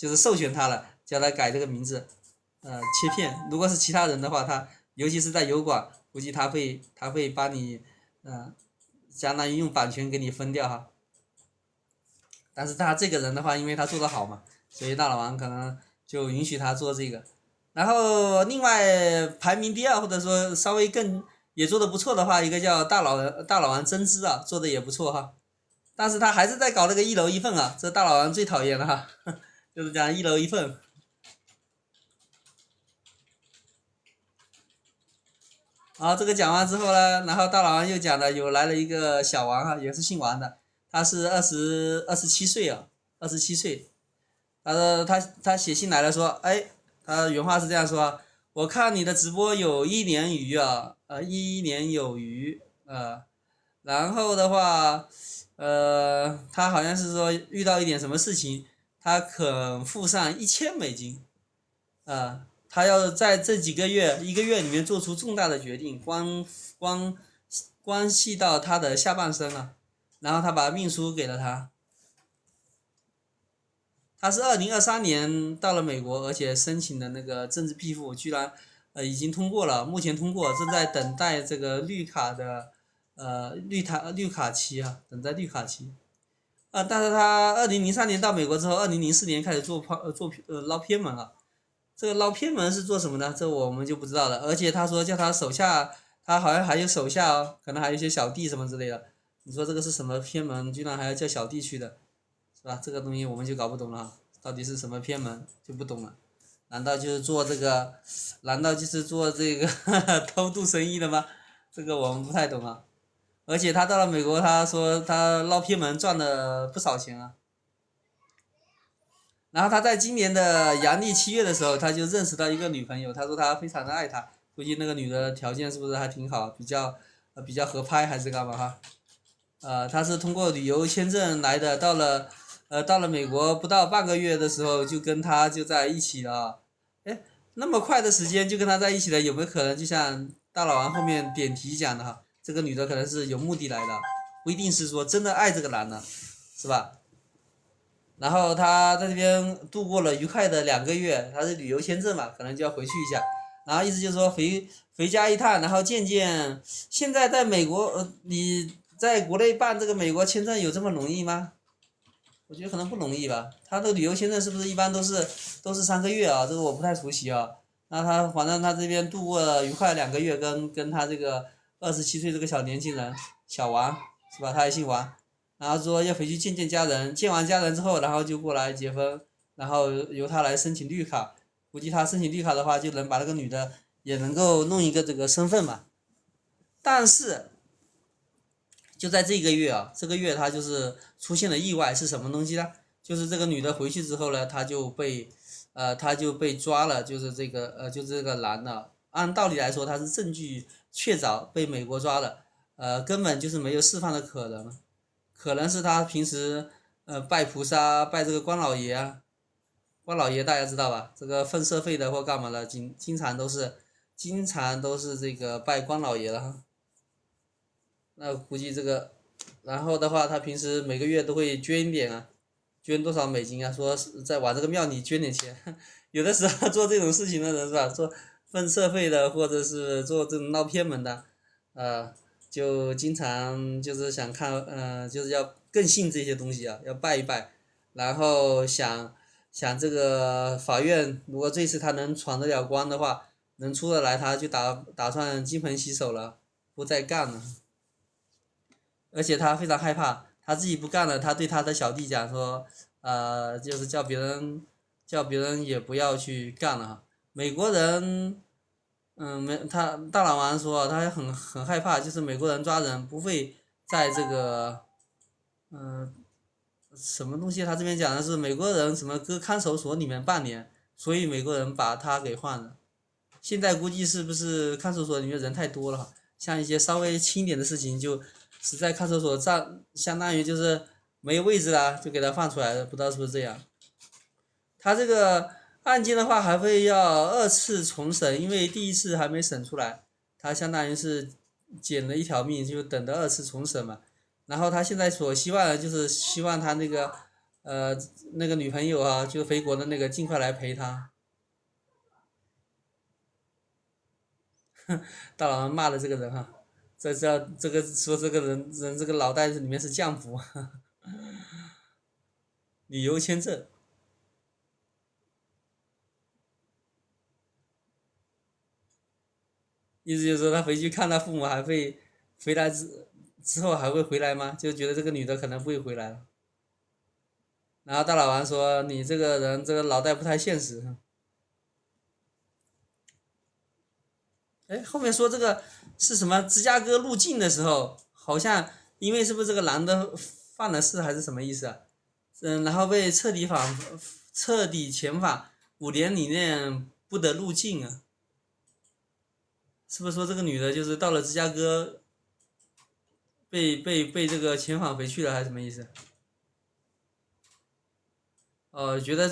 就是授权他了，叫他改这个名字，切片。如果是其他人的话，他尤其是在油管，估计他会把你，相当于用版权给你分掉哈。但是他这个人的话，因为他做得好嘛，所以大老王可能就允许他做这个。然后另外排名第二或者说稍微更也做得不错的话，一个叫大老王真知啊，做的也不错哈。但是他还是在搞那个一楼一凤啊，这大老王最讨厌了哈，就是讲一楼一凤。然后这个讲完之后呢，然后大老王又讲了，来了一个小王哈，也是姓王的，他是27岁啊，27岁。他说他写信来了说，哎，他原话是这样说：我看你的直播有1年余啊，1年有余，然后的话，他好像是说遇到一点什么事情，他肯付上$1000，他要在这几个月1个月里面做出重大的决定，关系到他的下半生啊。然后他把命书给了他。他是2023年到了美国，而且申请的那个政治庇护居然已经通过了，目前通过，正在等待这个绿卡的绿卡期啊，等待绿卡期。但是他2003年到美国之后，2004年开始捞偏门啊。这个捞偏门是做什么呢？这我们就不知道了。而且他说叫他手下，他好像还有手下哦，可能还有一些小弟什么之类的。你说这个是什么偏门？居然还要叫小弟去的，是吧？这个东西我们就搞不懂了，到底是什么偏门就不懂了。难道就是做这个？难道就是做这个偷渡生意的吗？这个我们不太懂啊。而且他到了美国，他说他捞偏门赚了不少钱啊。然后他在今年的阳历7月的时候，他就认识到一个女朋友，他说他非常的爱她，估计那个女的条件是不是还挺好，比较合拍还是干嘛哈？他是通过旅游签证来的，到了美国不到半个月的时候就跟他就在一起了。哎，那么快的时间就跟他在一起了，有没有可能就像大老王后面点题讲的哈，这个女的可能是有目的来的，不一定是说真的爱这个男的，是吧？然后他在这边度过了愉快的2个月，他是旅游签证嘛，可能就要回去一下，然后意思就是说回家一趟，然后见见。现在在美国，你在国内办这个美国签证有这么容易吗？我觉得可能不容易吧。他的旅游签证是不是一般都是3个月啊？这个我不太熟悉啊。那他反正他这边度过了愉快2个月，跟他这个27岁这个小年轻人小王是吧？他还姓王。然后说要回去见见家人，见完家人之后，然后就过来结婚，然后由他来申请绿卡。估计他申请绿卡的话，就能把那个女的也能够弄一个这个身份嘛。但是就在这个月啊，这个月他就是出现了意外，是什么东西呢？就是这个女的回去之后呢，他就被抓了，就是这个男的，按道理来说他是证据确凿被美国抓了，根本就是没有释放的可能。可能是他平时拜菩萨拜这个关老爷啊，关老爷大家知道吧？这个分社费的或干嘛的，经常都是这个拜关老爷的哈。那估计这个，然后的话，他平时每个月都会捐一点啊，捐多少美金啊？说是在往这个庙里捐点钱。有的时候做这种事情的人是吧？做分社费的，或者是做这种捞偏门的，就经常就是想看，就是要更信这些东西啊，要拜一拜，然后想这个法院如果这次他能闯得了关的话，能出得来，他就打算金盆洗手了，不再干了。而且他非常害怕，他自己不干了，他对他的小弟讲说，就是叫别人也不要去干了。美国人。他大老王说他很害怕，就是美国人抓人不会在这个，什么东西？他这边讲的是美国人什么搁看守所里面半年，所以美国人把他给换了。现在估计是不是看守所里面人太多了，像一些稍微轻点的事情就实在看守所相当于就是没有位置了，就给他放出来了，不知道是不是这样。他这个案件的话还会要2次重审，因为第一次还没审出来，他相当于是捡了一条命，就等着2次重审嘛。然后他现在所希望的就是希望他那个呃那个女朋友啊，就回国的那个尽快来陪他。大佬骂的这个人哈，这个说这个人这个脑袋里面是浆糊。旅游签证，意思就是说他回去看他父母还会回来之后还会回来吗？就觉得这个女的可能不会回来了。然后大老王说你这个人这个脑袋不太现实。哎，后面说这个是什么？芝加哥入境的时候，好像因为是不是这个男的犯了事还是什么意思啊？然后被彻底遣返5年里面不得入境啊？是不是说这个女的就是到了芝加哥被这个遣返回去了还是什么意思？觉得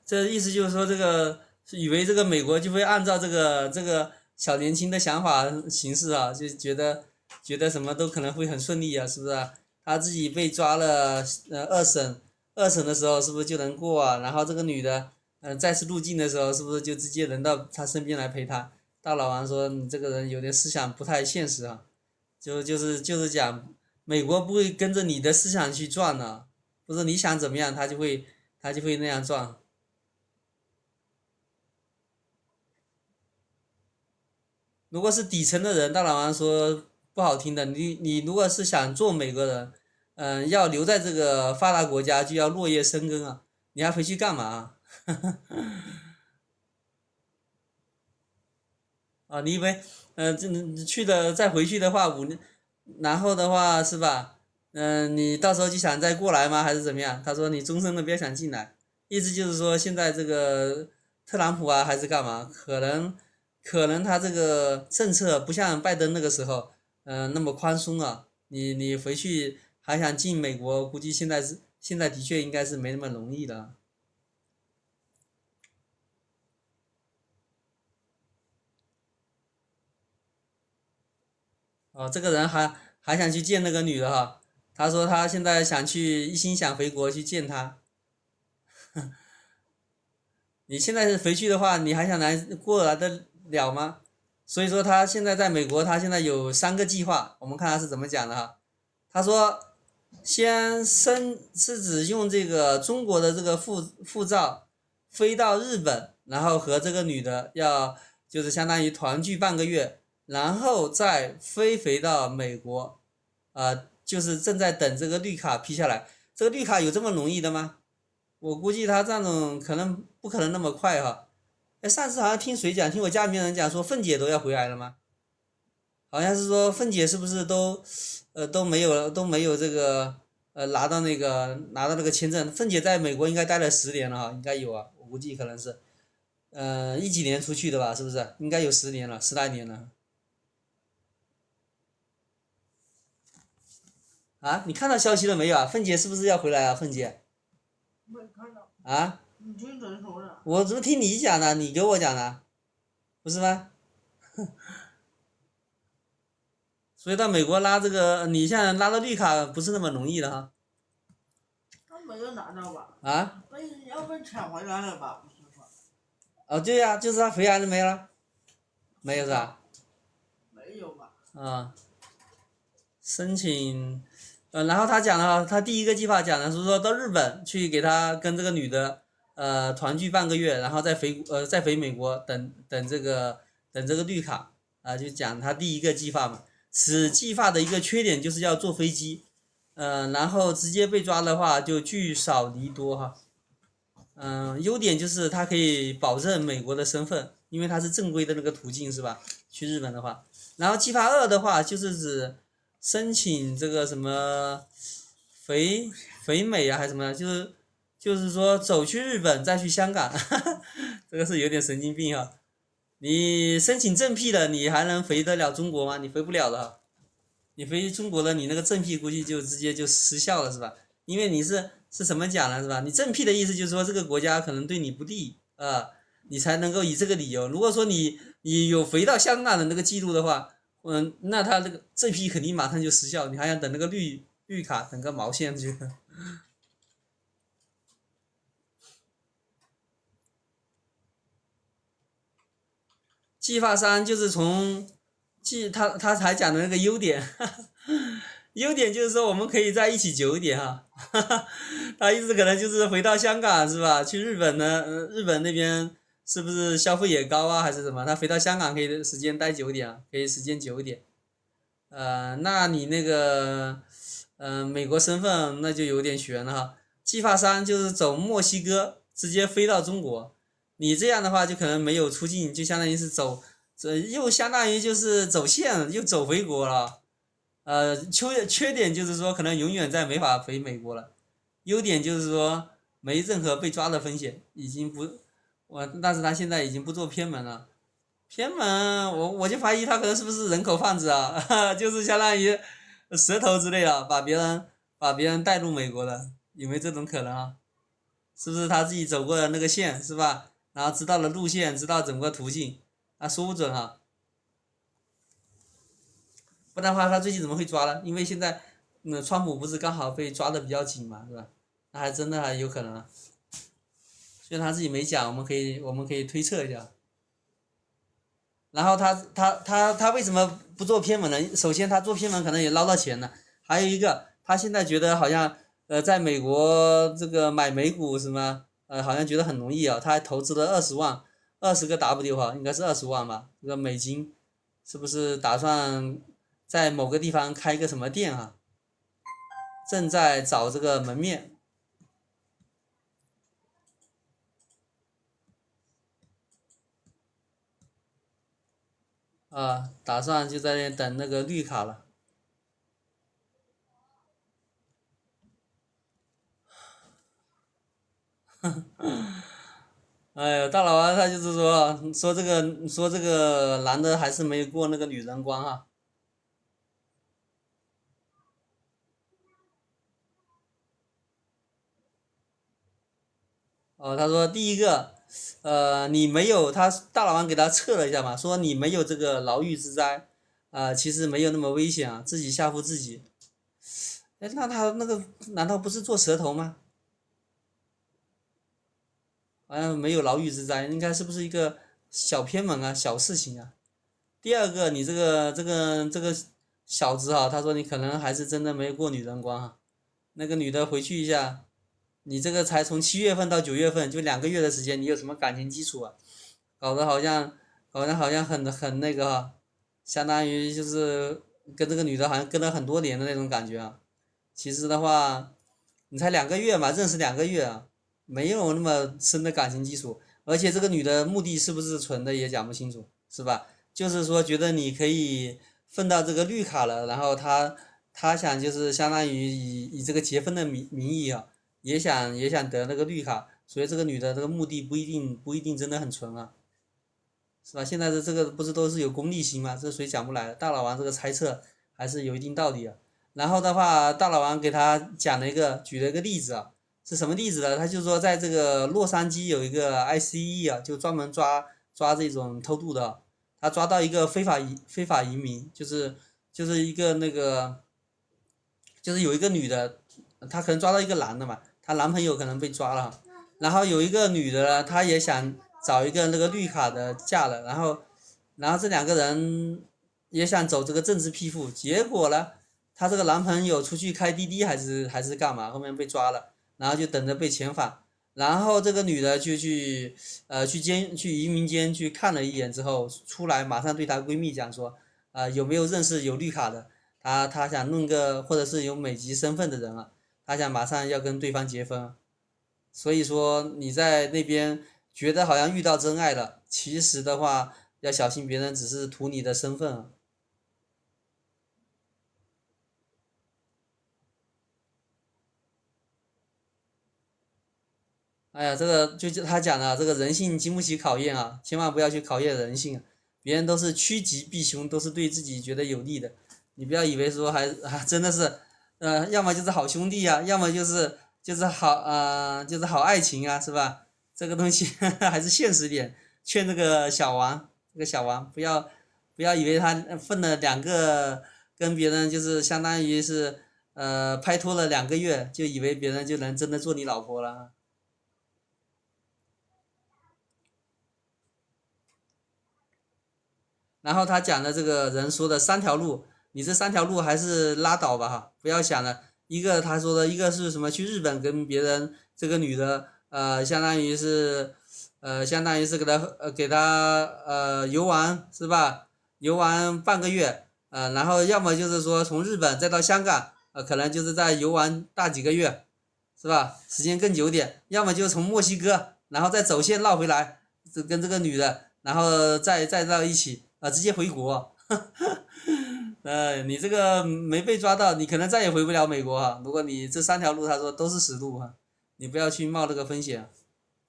这意思就是说这个以为这个美国就会按照这个小年轻的想法行事啊，就觉得什么都可能会很顺利啊，是不是啊？他自己被抓了，二审的时候是不是就能过啊？然后这个女的，再次入境的时候是不是就直接轮到他身边来陪他？大老王说你这个人有点思想不太现实啊，就是讲美国不会跟着你的思想去转的，不是你想怎么样他就会那样撞。如果是底层的人，大老王说不好听的，你如果是想做美国人，要留在这个发达国家，就要落叶生根啊，你还回去干嘛啊？啊，你以为，这去的再回去的话5年，然后的话是吧？你到时候就想再过来吗？还是怎么样？他说你终身都别想进来，意思就是说现在这个特朗普啊，还是干嘛？可能他这个政策不像拜登那个时候，那么宽松啊。你回去还想进美国，估计现在的确应该是没那么容易的。哦，这个人还想去见那个女的哈，他说他现在想去，一心想回国去见她。你现在是回去的话，你还想过来得了吗？所以说他现在在美国，他现在有3个计划，我们看他是怎么讲的哈。他说，是指用这个中国的这个护照飞到日本，然后和这个女的就是相当于团聚半个月，然后再飞回到美国，就是正在等这个绿卡批下来。这个绿卡有这么容易的吗？我估计他这种不可能那么快哈。哎，上次好像听谁讲，听我家里面人讲说，凤姐都要回来了吗？好像是说凤姐是不是都没有这个拿到那个签证？凤姐在美国应该待了10年了哈，应该有啊，我估计可能是一几年出去的吧，是不是？应该有10年了，10来年了。啊，你看到消息了没有啊？凤姐是不是要回来啊？凤姐没看到，啊，你听谁说的？我怎么听你讲的？你给我讲的，不是吗？所以到美国拉这个，你现在拉到绿卡不是那么容易的哈。他没有拿到吧？啊，要被抢回来了吧？不是说哦，对呀、就是他回来了没了？没有是吧？没有吧？啊，申请，然后他讲了，他第一个计划讲的是说到日本去给他跟这个女的，团聚半个月，然后再回美国等这个绿卡，就讲他第一个计划嘛。此计划的一个缺点就是要坐飞机，然后直接被抓的话就聚少离多哈。优点就是它可以保证美国的身份，因为它是正规的那个途径是吧？去日本的话，然后计划2的话就是指申请这个什么肥美啊还是什么，就是说走去日本再去香港。这个是有点神经病哈。你申请正批的，你还能回得了中国吗？你回不了的。你回中国了，你那个正批估计就直接就失效了，是吧？因为你是什么讲呢，是吧？你正批的意思就是说这个国家可能对你不利你才能够以这个理由。如果说你有回到香港的那个记录的话，那他这个正批肯定马上就失效，你还想等那个绿卡等个毛线去？计划3就是他才讲的那个优点，优点就是说我们可以在一起久一点哈，他意思可能就是回到香港是吧？去日本呢，日本那边是不是消费也高啊，还是什么？他回到香港可以时间待久点啊，可以时间久一点。那你那个，美国身份那就有点悬了哈。计划3就是走墨西哥，直接飞到中国。你这样的话就可能没有出境，就相当于是又相当于就是走线，又走回国了。缺点就是说可能永远再没法回美国了。优点就是说没任何被抓的风险，已经不，但是他现在已经不做偏门了。偏门，我就怀疑他可能是不是人口贩子啊，就是相当于蛇头之类的，把别人带入美国的，有没有这种可能啊？是不是他自己走过的那个线是吧？然后知道了路线，知道整个途径，说不准啊。不然的话，他最近怎么会抓呢？因为现在，川普不是刚好被抓的比较紧嘛，是吧？那还真的还有可能啊。虽然他自己没讲，我们可以推测一下。然后他为什么不做偏门呢？首先他做偏门可能也捞到钱了，还有一个他现在觉得好像在美国这个买美股什么好像觉得很容易啊，他还投资了20万，20个 W 哈，应该是20万吧，这个美金，是不是打算在某个地方开一个什么店啊？正在找这个门面。打算就在那等那个绿卡了。哎呀，大老王他就是说这个男的还是没有过那个女人关啊。他说第一个，你没有大老王给他测了一下嘛，说你没有这个牢狱之灾，其实没有那么危险啊，自己吓唬自己。哎，那他那个难道不是做蛇头吗？好像没有牢狱之灾，应该是不是一个小偏门啊，小事情啊？第二个，你这个小子哈，他说你可能还是真的没有过女人关哈。那个女的回去一下，你这个才从7月份到9月份，就2个月的时间，你有什么感情基础啊？搞得好像很那个哈，相当于就是跟这个女的好像跟了很多年的那种感觉啊。其实的话，你才两个月嘛，认识2个月啊，没有那么深的感情基础，而且这个女的目的是不是纯的也讲不清楚，是吧？就是说觉得你可以分到这个绿卡了，然后他想就是相当于以这个结婚的名义啊，也想得那个绿卡，所以这个女的这个目的不一定真的很纯啊，是吧？现在的这个不是都是有功利心吗？这谁讲不来？大老王这个猜测还是有一定道理啊。然后的话，大老王给他举了一个例子啊，是什么例子呢？他就说在这个洛杉矶有一个 ICE 啊，就专门抓这种偷渡的，他抓到一个非法移民，就是一个那个，就是有一个女的，她可能抓到一个男的嘛，她男朋友可能被抓了，然后有一个女的呢，她也想找一个那个绿卡的嫁了，然后这2个人也想走这个政治庇护，结果呢，她这个男朋友出去开滴滴还是干嘛，后面被抓了，然后就等着被遣返，然后这个女的就去移民监去看了一眼之后出来，马上对她闺蜜讲说，有没有认识有绿卡的？她想弄个或者是有美籍身份的人啊，她想马上要跟对方结婚，所以说你在那边觉得好像遇到真爱了，其实的话要小心别人只是图你的身份啊。哎呀，这个就他讲的这个人性经不起考验啊，千万不要去考验人性啊，别人都是趋吉避凶，都是对自己觉得有利的，你不要以为说真的是，要么就是好兄弟啊，要么就是好爱情啊，是吧？这个东西还是现实点，劝这个小王不要以为他分了2个跟别人就是相当于是拍拖了2个月，就以为别人就能真的做你老婆了。然后他讲的这个人说的三条路，你这三条路还是拉倒吧哈，不要想了。一个他说的一个是什么？去日本跟别人这个女的相当于是给他游玩是吧？游玩半个月，然后要么就是说从日本再到香港，可能就是在游玩大几个月，是吧？时间更久点，要么就从墨西哥，然后再走线绕回来，跟这个女的，然后再到一起，直接回国。你这个没被抓到，你可能再也回不了美国哈。如果你这三条路他说都是死路哈，你不要去冒这个风险，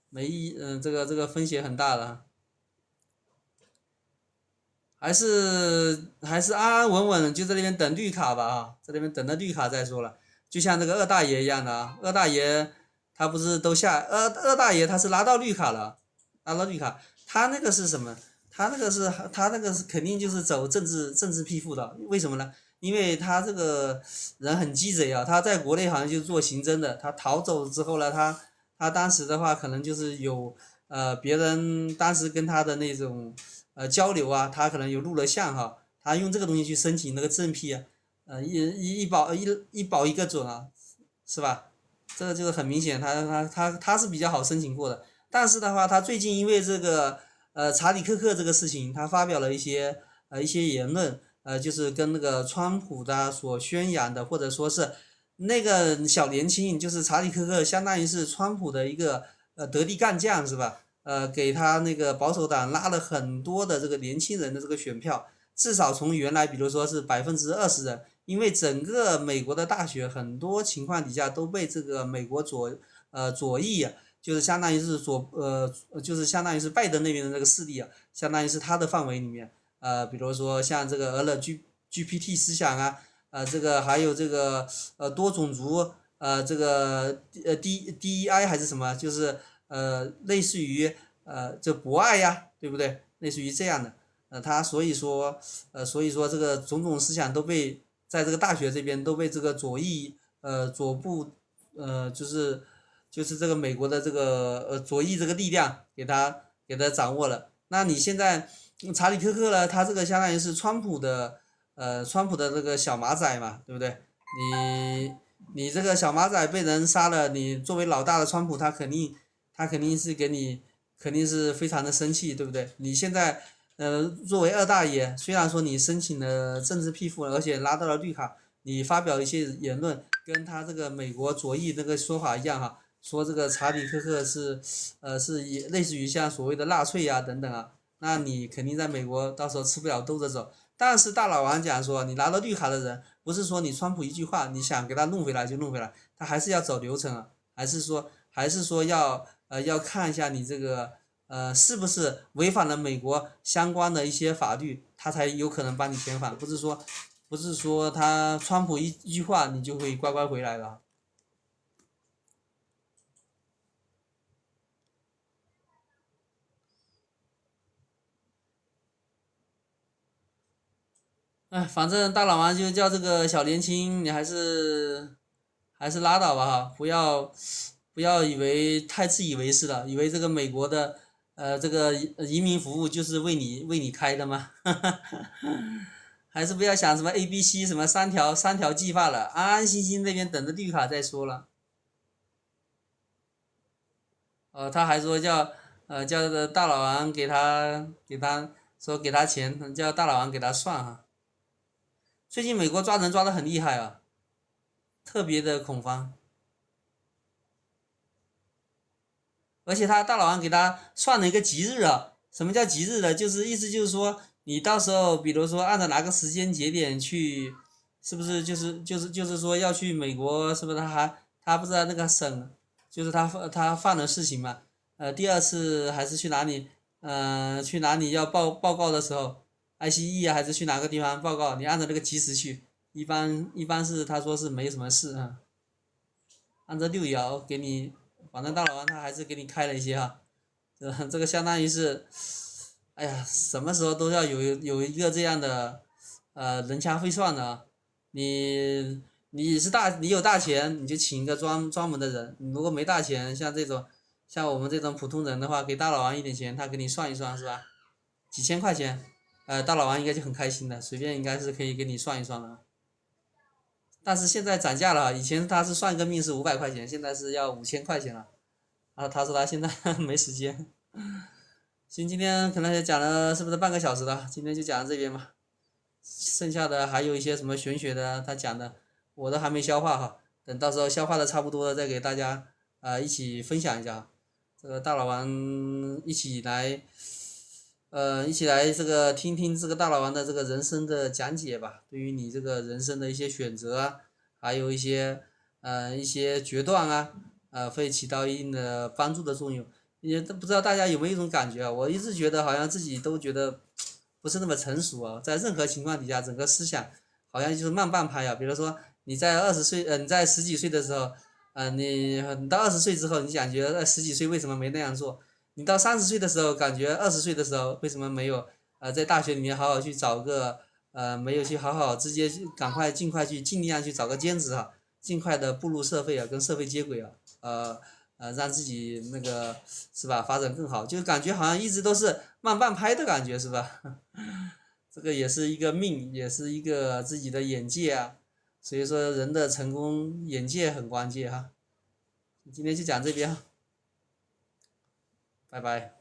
没意义，这个风险很大的，还是安安稳稳就在那边等绿卡吧啊，在那边等着绿卡再说了。就像这个二大爷一样的啊，二大爷他不是都二大爷他是拿到绿卡了，拿到绿卡，他那个是什么？他那个是肯定就是走政治庇护的，为什么呢？因为他这个人很鸡贼啊，他在国内好像就做刑侦的，他逃走之后呢，他当时的话可能就是有别人当时跟他的那种交流啊，他可能有录了像哈，他用这个东西去申请那个政批啊，一保一个准啊，是吧？这个就是很明显，他是比较好申请过的，但是的话，他最近因为这个查理克克这个事情，他发表了一些言论，就是跟那个川普的所宣扬的，或者说是那个小年轻，就是查理克克，相当于是川普的一个得力干将是吧？给他那个保守党拉了很多的这个年轻人的这个选票，至少从原来比如说是20%人，因为整个美国的大学很多情况底下都被这个美国左翼啊，就是相当于是就是相当于是拜登那边的这个势力啊，相当于是他的范围里面，比如说像这个GPT 思想啊，这个还有这个多种族，这个DEI 还是什么，就是类似于这博爱呀，对不对？类似于这样的，他所以说这个种种思想都被在这个大学这边都被这个左部就是这个美国的这个左翼这个力量给他掌握了。那你现在查理克克呢？他这个相当于是川普的这个小马仔嘛，对不对？你你这个小马仔被人杀了，你作为老大的川普，他肯定是肯定是非常的生气，对不对？你现在作为二大爷，虽然说你申请了政治庇护，而且拿到了绿卡，你发表一些言论，跟他这个美国左翼那个说法一样哈，说这个查理克克是也类似于像所谓的纳粹呀、等等啊，那你肯定在美国到时候吃不了兜着走。但是大老王讲说，你拿到绿卡的人，不是说你川普一句话，你想给他弄回来就弄回来，他还是要走流程啊，还是说要看一下你这个是不是违反了美国相关的一些法律，他才有可能把你遣返，不是说他川普一句话你就会乖乖回来了。哎，反正大老王就叫这个小年轻，你还是拉倒吧哈，不要以为太自以为是了，以为这个美国的这个移民服务就是为你开的吗？还是不要想什么 ABC 什么三条计划了，安安心心那边等着绿卡再说了。他还说叫这个大老王给他说给他钱，叫大老王给他算哈。最近美国抓人抓的很厉害啊，特别的恐慌。而且他大老王给他算了一个吉日啊，什么叫吉日呢？就是意思就是说，你到时候比如说按照哪个时间节点去，是不是就是说要去美国，是不是他不知道那个省，就是他犯了事情嘛，第二次还是去哪里，去哪里要报告的时候，ICE 啊还是去哪个地方报告，你按照那个及时去，一般是他说是没什么事啊，按照六爻给你。反正大老王他还是给你开了一些哈，这个相当于是，哎呀，什么时候都要有一个这样的，人掐会算的啊，你有大钱你就请一个专门的人，你如果没大钱，像我们这种普通人的话，给大老王一点钱，他给你算一算是吧？几千块钱，大老王应该就很开心的，随便应该是可以给你算一算了。但是现在涨价了，以前他是算一个命是500块钱，现在是要5000块钱了。他说他现在没时间。行，今天可能也讲了是不是半个小时了？今天就讲到这边吧。剩下的还有一些什么玄学的，他讲的我都还没消化哈，等到时候消化的差不多了，再给大家一起分享一下。这个大老王一起来，一起来这个听听这个大老王的这个人生的讲解吧，对于你这个人生的一些选择啊，还有一些决断啊，会起到一定的帮助的作用。也都不知道大家有没有一种感觉啊？我一直觉得好像自己都觉得不是那么成熟啊，在任何情况底下，整个思想好像就是慢半拍啊。比如说你在20岁，你在十几岁的时候，你到20岁之后，你感觉十几岁为什么没那样做？你到30岁的时候，感觉20岁的时候为什么没有在大学里面好好去找个没有去好好直接去赶快尽快去尽量去找个兼职啊，尽快的步入社会啊，跟社会接轨啊，让自己那个是吧发展更好，就感觉好像一直都是慢半拍的感觉是吧？这个也是一个命，也是一个自己的眼界啊，所以说人的成功眼界很关键哈。今天就讲这边哈，拜拜。